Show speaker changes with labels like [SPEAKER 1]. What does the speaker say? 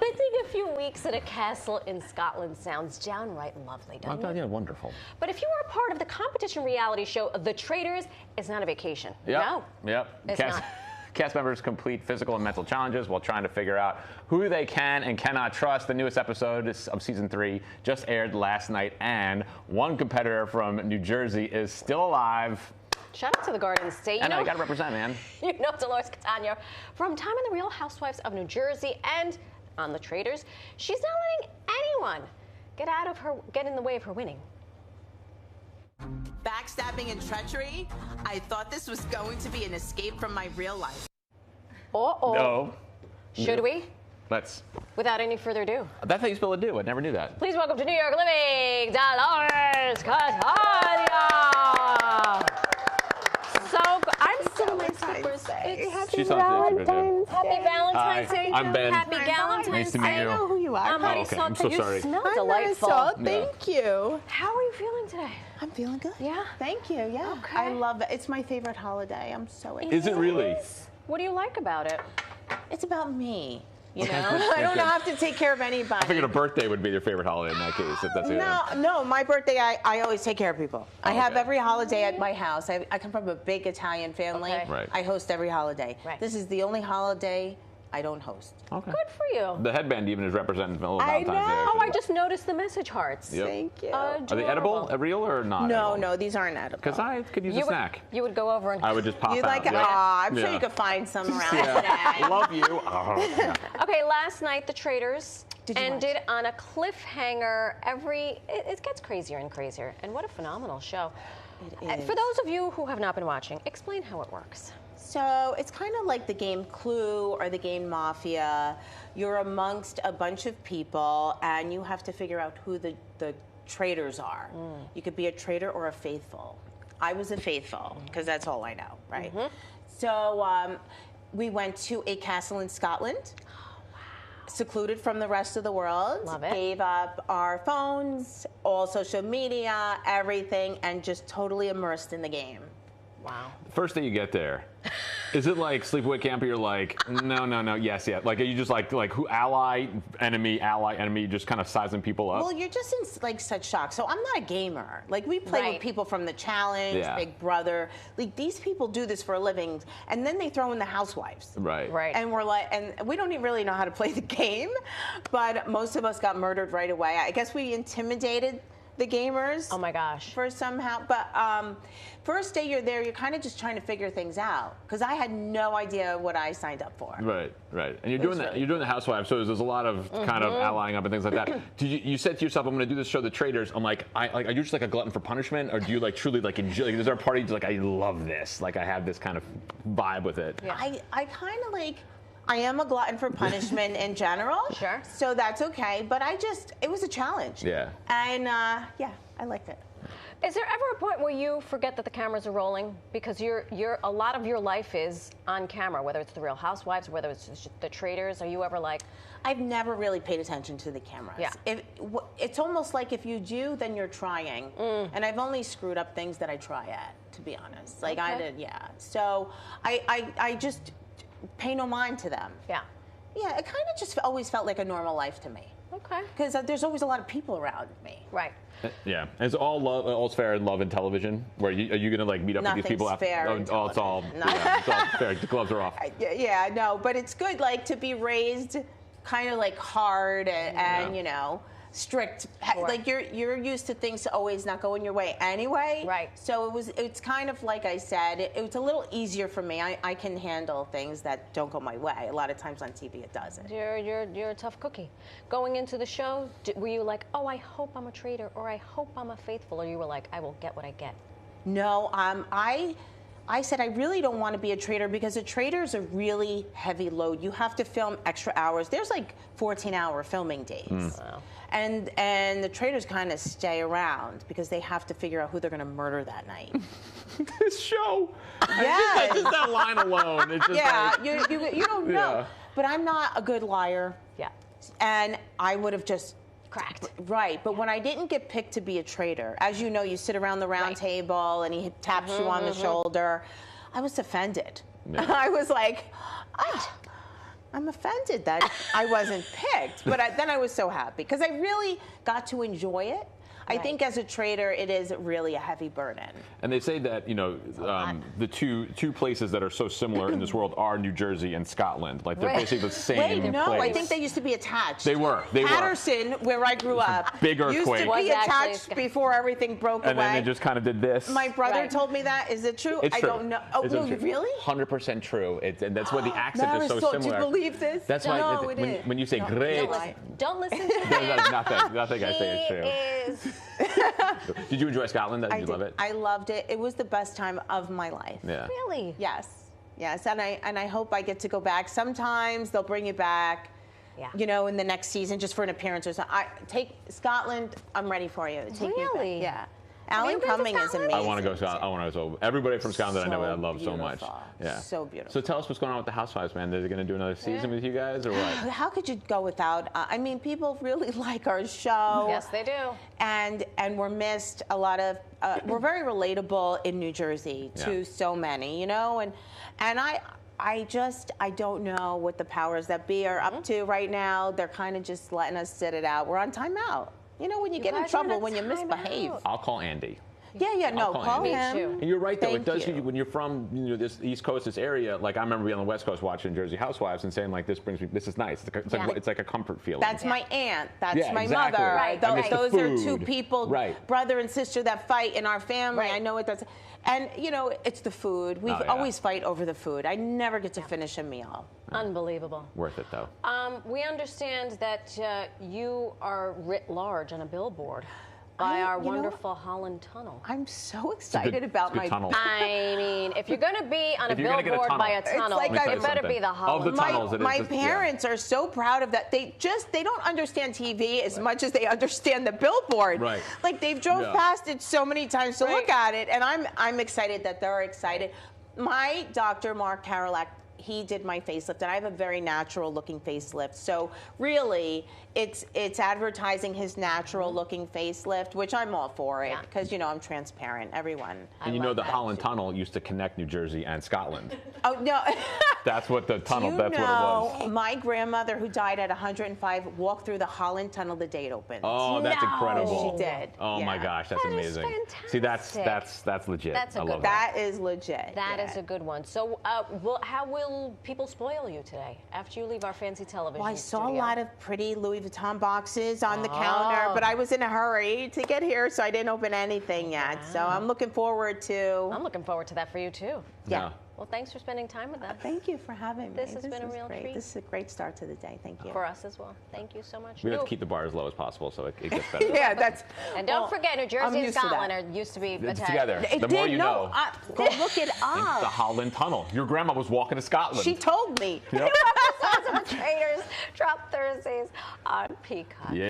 [SPEAKER 1] Spending a few weeks at a castle in Scotland sounds downright lovely, doesn't it?
[SPEAKER 2] Yeah, wonderful.
[SPEAKER 1] But if you are a part of the competition reality show The Traitors, it's not a vacation.
[SPEAKER 2] Yep.
[SPEAKER 1] No.
[SPEAKER 2] Yep.
[SPEAKER 1] It's not.
[SPEAKER 2] Cast members complete physical and mental challenges while trying to figure out who they can and cannot trust. The newest episode of season 3 just aired last night, and one competitor from New Jersey is still alive.
[SPEAKER 1] Shout out to the Garden State.
[SPEAKER 2] I know, you gotta represent, man.
[SPEAKER 1] You know Dolores Catania from time in the Real Housewives of New Jersey and on The Traitors. She's not letting anyone get in the way of her winning.
[SPEAKER 3] Backstabbing and treachery? I thought this was going to be an escape from my real life.
[SPEAKER 1] Uh-oh.
[SPEAKER 2] No.
[SPEAKER 1] Should we?
[SPEAKER 2] Let's.
[SPEAKER 1] Without any further ado.
[SPEAKER 2] That's how you spell a do. I never knew that.
[SPEAKER 1] Please welcome to New York Living, Dolores Catania. So I'm still in my slippers.
[SPEAKER 2] She sounds Valentine's
[SPEAKER 1] Happy Valentine's Day.
[SPEAKER 2] I'm Ben.
[SPEAKER 1] Happy Valentine's
[SPEAKER 2] Nice to meet
[SPEAKER 1] Day.
[SPEAKER 2] you.
[SPEAKER 3] I know who you are.
[SPEAKER 1] Marisol,
[SPEAKER 2] I'm so sorry.
[SPEAKER 1] You smell
[SPEAKER 3] Hi,
[SPEAKER 1] delightful.
[SPEAKER 3] Marisol. Thank you.
[SPEAKER 1] How are you feeling today?
[SPEAKER 3] I'm feeling good.
[SPEAKER 1] Yeah?
[SPEAKER 3] Thank you. Yeah.
[SPEAKER 1] Okay.
[SPEAKER 3] I love it. It's my favorite holiday. I'm so excited.
[SPEAKER 2] Is it really?
[SPEAKER 1] What do you like about it?
[SPEAKER 3] It's about me. You know, I don't have to take care of anybody.
[SPEAKER 2] I figured a birthday would be your favorite holiday in that case, if that's it.
[SPEAKER 3] No, my birthday, I always take care of people. I have
[SPEAKER 2] okay.
[SPEAKER 3] every holiday at my house. I come from a big Italian family.
[SPEAKER 1] Okay.
[SPEAKER 2] Right.
[SPEAKER 3] I host every holiday.
[SPEAKER 1] Right.
[SPEAKER 3] This is the only holiday I don't host.
[SPEAKER 2] Okay.
[SPEAKER 1] Good for you.
[SPEAKER 2] The headband even is representing a little
[SPEAKER 3] I
[SPEAKER 2] Valentine's Day.
[SPEAKER 3] know.
[SPEAKER 1] Oh, I
[SPEAKER 2] actually.
[SPEAKER 1] just noticed the message hearts.
[SPEAKER 2] Yep.
[SPEAKER 3] Thank you.
[SPEAKER 2] Are they edible, real, or not?
[SPEAKER 3] No, these aren't edible.
[SPEAKER 2] Because I could use a snack.
[SPEAKER 1] You would go over and.
[SPEAKER 2] I would just pop
[SPEAKER 3] You'd
[SPEAKER 2] out.
[SPEAKER 3] like it?
[SPEAKER 2] yeah.
[SPEAKER 3] I'm sure
[SPEAKER 2] Yeah.
[SPEAKER 3] you could find some around
[SPEAKER 2] Yeah.
[SPEAKER 3] today.
[SPEAKER 2] Love you. Oh, yeah.
[SPEAKER 1] Okay, last night The Traitors
[SPEAKER 3] Did you
[SPEAKER 1] ended on a cliffhanger. It gets crazier and crazier, and what a phenomenal show.
[SPEAKER 3] It is.
[SPEAKER 1] For those of you who have not been watching, explain how it works.
[SPEAKER 3] So it's kind of like the game Clue or the game Mafia. You're amongst a bunch of people, and you have to figure out who the traitors are. You could be a traitor or a faithful. I was a faithful, because that's all I know, right? So we went to a castle in Scotland, secluded from the rest of the world.
[SPEAKER 1] Love it.
[SPEAKER 3] Gave up our phones, all social media, everything, and just totally immersed in the game.
[SPEAKER 1] Wow.
[SPEAKER 2] First day you get there, is it like sleepaway camp? Or you're like, no, yes. Like, are you just like who ally, enemy, just kind of sizing people up?
[SPEAKER 3] Well, you're just in like such shock. So I'm not a gamer. Like we play
[SPEAKER 1] Right.
[SPEAKER 3] with people from The Challenge,
[SPEAKER 2] Yeah.
[SPEAKER 3] Big Brother. Like these people do this for a living, and then they throw in the Housewives.
[SPEAKER 2] Right.
[SPEAKER 1] Right.
[SPEAKER 3] And we're like, and we don't even really know how to play the game, but most of us got murdered right away. I guess we intimidated the gamers.
[SPEAKER 1] Oh my gosh.
[SPEAKER 3] For somehow, but first day you're there, you're kind of just trying to figure things out because I had no idea what I signed up for.
[SPEAKER 2] Right. And you're doing that.
[SPEAKER 3] really
[SPEAKER 2] You're doing the Housewives, so there's a lot of kind of allying up and things like that. You said to yourself, "I'm going to do this show, The Traitors." I'm like, are you just like a glutton for punishment, or do you like truly like enjoy? Like, is there a party like I love this? Like I have this kind of vibe with it.
[SPEAKER 1] Yeah.
[SPEAKER 3] I kind of like. I am a glutton for punishment in general.
[SPEAKER 1] Sure.
[SPEAKER 3] So that's okay. But it was a challenge.
[SPEAKER 2] Yeah.
[SPEAKER 3] And yeah, I liked it.
[SPEAKER 1] Is there ever a point where you forget that the cameras are rolling because a lot of your life is on camera, whether it's the Real Housewives, whether it's the Traitors? Are you ever like?
[SPEAKER 3] I've never really paid attention to the cameras.
[SPEAKER 1] Yeah.
[SPEAKER 3] It's almost like if you do, then you're trying. And I've only screwed up things that I try at, to be honest. Like I
[SPEAKER 1] Okay.
[SPEAKER 3] did, yeah. So I just pay no mind to them.
[SPEAKER 1] Yeah.
[SPEAKER 3] Yeah, it kind of just always felt like a normal life to me.
[SPEAKER 1] Okay.
[SPEAKER 3] Because there's always a lot of people around me.
[SPEAKER 1] Right.
[SPEAKER 2] Yeah. And it's all love. All's fair in love and television. Where are you going to like meet up with these people
[SPEAKER 3] Nothing's fair in
[SPEAKER 2] it's all
[SPEAKER 3] television.
[SPEAKER 2] it's all fair. The gloves are off.
[SPEAKER 3] Yeah, no, but it's good, like, to be raised kind of like hard and you know, strict.
[SPEAKER 1] Sure.
[SPEAKER 3] Like you're used to things always not going your way anyway.
[SPEAKER 1] Right.
[SPEAKER 3] So it's kind of like I said, it's a little easier for me. I can handle things that don't go my way. A lot of times on TV it doesn't.
[SPEAKER 1] You're a tough cookie. Going into the show, were you like, oh, I hope I'm a traitor, or I hope I'm a faithful, or you were like, I will get what I get?
[SPEAKER 3] No, I said I really don't want to be a traitor because a traitor is a really heavy load. You have to film extra hours. There's like 14-hour filming days.
[SPEAKER 1] Wow.
[SPEAKER 3] And the traitors kind of stay around because they have to figure out who they're going to murder that night.
[SPEAKER 2] This show.
[SPEAKER 3] Yeah.
[SPEAKER 2] Just that line alone. It's just
[SPEAKER 3] Yeah,
[SPEAKER 2] like,
[SPEAKER 3] you don't know.
[SPEAKER 2] Yeah.
[SPEAKER 3] But I'm not a good liar.
[SPEAKER 1] Yeah.
[SPEAKER 3] And I would have just
[SPEAKER 1] Cracked.
[SPEAKER 3] Right, but when I didn't get picked to be a traitor, as you know, you sit around the round table and he taps you on the shoulder. I was offended.
[SPEAKER 2] Yeah.
[SPEAKER 3] I was like, I'm offended that I wasn't picked, but then I was so happy because I really got to enjoy it. I think as a trader, it is really a heavy burden.
[SPEAKER 2] And they say that, you know, the two places that are so similar in this world are New Jersey and Scotland. Like, they're basically the same
[SPEAKER 3] Wait, no,
[SPEAKER 2] place.
[SPEAKER 3] I think they used to be attached.
[SPEAKER 2] They were.
[SPEAKER 3] Patterson, where I grew up,
[SPEAKER 2] big earthquake.
[SPEAKER 3] used to be attached before everything broke away.
[SPEAKER 2] And then they just kind of did this.
[SPEAKER 3] My brother told me that. Is it true?
[SPEAKER 2] It's
[SPEAKER 3] I
[SPEAKER 2] true.
[SPEAKER 3] don't know. Oh, no, really?
[SPEAKER 2] 100% true. And that's why the accent is so
[SPEAKER 3] Marisol,
[SPEAKER 2] similar.
[SPEAKER 3] do you believe this?
[SPEAKER 2] That's why
[SPEAKER 3] No, it is.
[SPEAKER 2] when you say great,
[SPEAKER 1] Don't listen to him.
[SPEAKER 2] nothing I say is true. Did you enjoy Scotland? Did you love it?
[SPEAKER 3] I loved it. It was the best time of my life.
[SPEAKER 2] Yeah.
[SPEAKER 1] Really?
[SPEAKER 3] Yes. And I hope I get to go back. Sometimes they'll bring you back.
[SPEAKER 1] Yeah.
[SPEAKER 3] You know, in the next season, just for an appearance or something. Take Scotland. I'm ready for you. Take me
[SPEAKER 1] Really?
[SPEAKER 3] back. Yeah.
[SPEAKER 1] Have you
[SPEAKER 3] Alan
[SPEAKER 1] been to
[SPEAKER 3] Cumming is
[SPEAKER 1] Scotland?
[SPEAKER 3] amazing.
[SPEAKER 2] I want to go Scotland. I want to go. Everybody from Scotland that I know I love so much.
[SPEAKER 3] beautiful.
[SPEAKER 2] Yeah.
[SPEAKER 3] So beautiful.
[SPEAKER 2] So tell us what's going on with the Housewives, man. Are they going to do another season with you guys or what?
[SPEAKER 3] How could you go without? I mean, people really like our show.
[SPEAKER 1] Yes, they do.
[SPEAKER 3] And we're missed a lot of. We're very relatable in New Jersey to so many, you know, and I don't know what the powers that be are up to right now. They're kind of just letting us sit it out. We're on timeout. You know, when you get in
[SPEAKER 1] guys are on
[SPEAKER 3] trouble,
[SPEAKER 1] a
[SPEAKER 3] when you misbehave.
[SPEAKER 1] timeout.
[SPEAKER 2] I'll call Andy.
[SPEAKER 3] Yeah, no,
[SPEAKER 2] call
[SPEAKER 3] call
[SPEAKER 2] Andy.
[SPEAKER 3] him.
[SPEAKER 1] Me too.
[SPEAKER 2] And you're right, though.
[SPEAKER 3] Thank
[SPEAKER 2] It does.
[SPEAKER 3] you.
[SPEAKER 2] When you're from this East Coast, this area, like I remember being on the West Coast watching Jersey Housewives and saying, like, this is nice. It's like a comfort feeling.
[SPEAKER 3] That's my aunt. That's
[SPEAKER 2] Yeah,
[SPEAKER 3] my
[SPEAKER 2] exactly.
[SPEAKER 3] mother.
[SPEAKER 1] Right,
[SPEAKER 3] Those,
[SPEAKER 1] right.
[SPEAKER 3] those
[SPEAKER 2] The
[SPEAKER 3] are two
[SPEAKER 2] food.
[SPEAKER 3] people,
[SPEAKER 2] Right.
[SPEAKER 3] brother and sister, that fight in our family.
[SPEAKER 1] Right.
[SPEAKER 3] I know it does. And, you know, it's the food. We always fight over the food. I never get to finish a meal.
[SPEAKER 1] Unbelievable.
[SPEAKER 2] Worth it, though.
[SPEAKER 1] We understand that you are writ large on a billboard by our wonderful Holland Tunnel.
[SPEAKER 3] I'm so excited about my
[SPEAKER 2] tunnel.
[SPEAKER 1] I mean, if you're going to be on a
[SPEAKER 2] If you're gonna get a
[SPEAKER 1] billboard by a
[SPEAKER 2] tunnel,
[SPEAKER 1] tunnel,
[SPEAKER 3] like
[SPEAKER 1] it better be the Holland.
[SPEAKER 2] Of the tunnels, it is
[SPEAKER 3] my
[SPEAKER 2] just-
[SPEAKER 3] parents are so proud of that. They don't understand TV as much as they understand the billboard.
[SPEAKER 2] Right.
[SPEAKER 3] Like they've drove past it so many times to look at it, and I'm excited that they're excited. My doctor, Mark Karolak, he did my facelift, and I have a very natural looking facelift. So really, it's advertising his natural looking facelift, which I'm all for it because you know I'm transparent. Everyone.
[SPEAKER 2] And you know the Holland Tunnel used to connect New Jersey and Scotland.
[SPEAKER 3] Oh no.
[SPEAKER 2] That's what the tunnel.
[SPEAKER 3] You
[SPEAKER 2] That's what it was.
[SPEAKER 3] my grandmother, who died at 105, walked through the Holland Tunnel the day it opened.
[SPEAKER 2] Oh, that's
[SPEAKER 1] No.
[SPEAKER 2] incredible.
[SPEAKER 3] She did.
[SPEAKER 2] Oh my
[SPEAKER 3] Yeah.
[SPEAKER 2] gosh, that's
[SPEAKER 1] That is
[SPEAKER 2] amazing. See,
[SPEAKER 1] fantastic.
[SPEAKER 2] that's legit.
[SPEAKER 1] That's a
[SPEAKER 2] I
[SPEAKER 1] good
[SPEAKER 2] love
[SPEAKER 1] one.
[SPEAKER 2] that.
[SPEAKER 3] That is legit.
[SPEAKER 1] That is a good one. So, how will people spoil you today after you leave our fancy television
[SPEAKER 3] Well, I saw a
[SPEAKER 1] studio?
[SPEAKER 3] lot of pretty Louis Vuitton boxes on the counter, but I was in a hurry to get here, so I didn't open anything yet. So I'm looking forward to.
[SPEAKER 1] I'm looking forward to that for you too.
[SPEAKER 3] Yeah.
[SPEAKER 1] Well, thanks for spending time with us.
[SPEAKER 3] Thank you for having me.
[SPEAKER 1] This has been a
[SPEAKER 3] is
[SPEAKER 1] real
[SPEAKER 3] great.
[SPEAKER 1] treat.
[SPEAKER 3] This is a great start to the day. Thank you.
[SPEAKER 1] For us as well. Thank you so much.
[SPEAKER 2] We have to keep the bar as low as possible so it gets better.
[SPEAKER 3] Yeah, that's.
[SPEAKER 1] And don't
[SPEAKER 3] well,
[SPEAKER 1] forget, New
[SPEAKER 3] I'm
[SPEAKER 1] Jersey and
[SPEAKER 3] used to that.
[SPEAKER 1] Scotland are used to be
[SPEAKER 2] It's
[SPEAKER 1] attached.
[SPEAKER 2] together.
[SPEAKER 3] It
[SPEAKER 2] The more
[SPEAKER 3] did,
[SPEAKER 2] you
[SPEAKER 3] no,
[SPEAKER 2] know.
[SPEAKER 3] go look it
[SPEAKER 2] The
[SPEAKER 3] up.
[SPEAKER 2] Holland Tunnel. Your grandma was walking to Scotland.
[SPEAKER 3] She told me.
[SPEAKER 2] Yep.
[SPEAKER 1] Episodes of the Traitors drop Thursdays on Peacock.
[SPEAKER 2] Yeah.